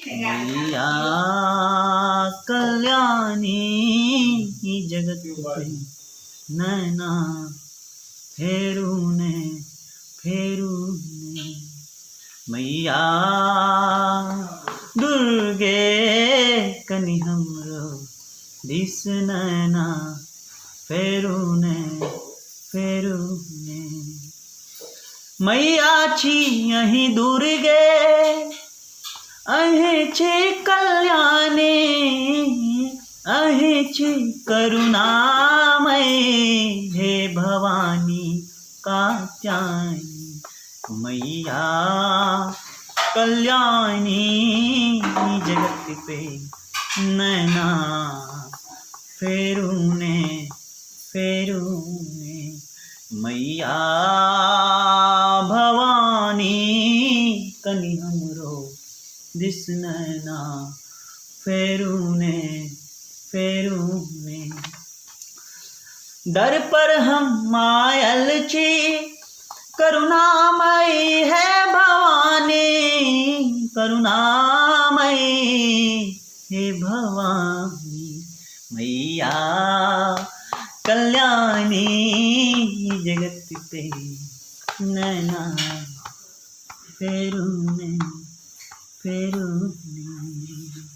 मैया कल्याणी जगत पे नैना फेरूने फेरूने मैया दुर्गे कनि हमरो दिस नैना फेरूने फेरूने मैया छी अहीं दुर्गे अहीं छी कल्याणी अहीं छी करुणामय हे भवानी कात्यायनी मैया कल्याणी जगत पे नैना फेरूने फेरूने मैया भवानी कनि हमरो दिस नैना फेरूने फेरूने दर पर हम आयल छी करुणामयी है भवानी करुणामयी हे भवानी मैया कल्याणी जगत पे नैना फेरूने फेरूने